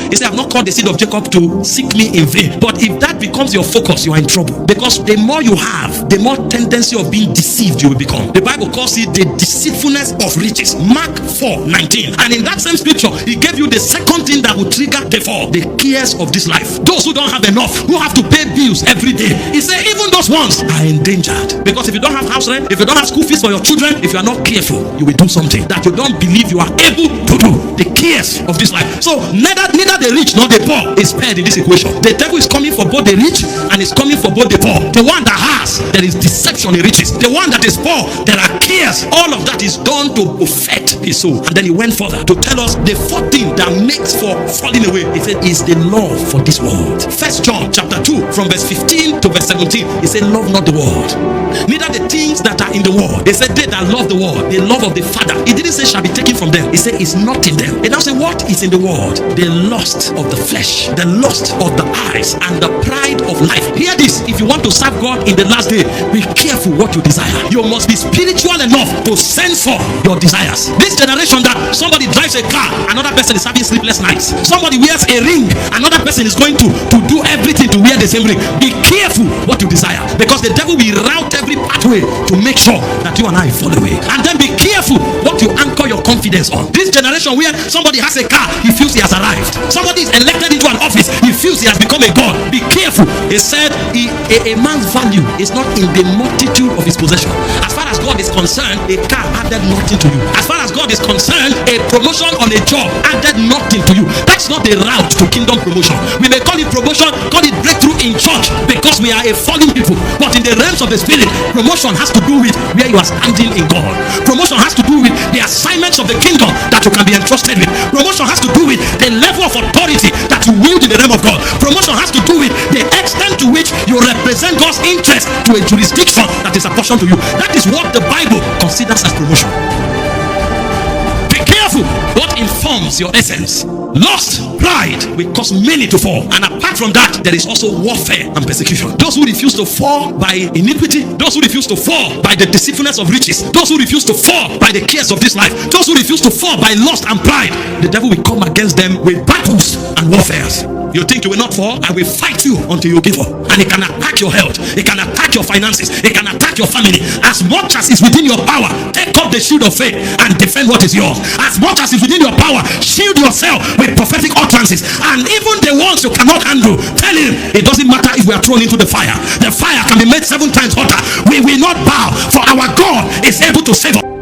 He said, I've not called the seed of Jacob to seek me in vain. But if that becomes your focus, you are in trouble. Because the more you have, the more tendency of being deceived you will become. The Bible calls it the deceitfulness of riches. Mark 4:19. And in that same scripture, he gave you the second thing that will trigger the fall: the cares of this life. Those who don't have enough, who have to pay bills every day. He said even those ones are endangered. Because if you don't have house rent, if you don't have school fees for your children, if you are not careful, you will do something that you don't believe you are able to do. The cares of this life. So neither the rich nor the poor is spared in this equation. The devil is coming for both the rich and is coming for both the poor. The one that has, there is deception in riches. The one that is poor, there are cares. All of that is done to buffet his soul. And then he went further to tell us the fourth thing that makes for falling away. He said is the love for this world. 1 John chapter 2 from verse 15 to verse 17. He said, love not the world, neither the things that are in the world. He said, they that love the world, the love of the Father. He didn't say shall be taken from them. He said it's not in them. He now said what is in the world? The lust of the flesh, the lust of the eyes, and the pride of life. Hear this: if you want to serve God in the last day, be careful what you desire. You must be spiritual enough to censor your desires. This generation that somebody drives a car, another person is having sleepless nights. Somebody wears a ring, another person is going to do everything to wear the same ring. Be careful what you desire, because the devil will route every pathway to make sure that you and I fall away. And then be careful what you anchor your confidence on. This generation where somebody has a car, he feels he has arrived. Somebody is elected into an office, he feels he has become a god. Be careful. He said a man's value is not in the multitude of his possession. As far as God is concerned, a car added nothing to you. As far as God is concerned, a promotion on a job added nothing to you. That's not the route to kingdom promotion. We may call it promotion, call it breakthrough in church, because we are a fallen people. But in the realms of the spirit, promotion has to do with where you are standing in God. Promotion has to do with the assignments of the kingdom that you can be entrusted with. Promotion has to do with the level of authority that you wield in the realm of God. Promotion has to do with the extent to which you represent God's interest to a jurisdiction that is apportioned to you. That is what the Bible considers as promotion. Be careful what informs your essence. Lust, pride will cause many to fall. And apart from that, there is also warfare and persecution. Those who refuse to fall by iniquity, those who refuse to fall by the deceitfulness of riches, those who refuse to fall by the cares of this life, those who refuse to fall by lust and pride, the devil will come against them with battles and warfares. You think you will not fall? I will fight you until you give up. And it can attack your health, it can attack your finances, it can attack your family. As much as is within your power, take up the shield of faith and defend what is yours. As much as is within your power, shield yourself with prophetic utterances. And even the ones you cannot handle, tell him it doesn't matter if we are thrown into the fire. The fire can be made 7 times hotter. We will not bow, for our God is able to save us.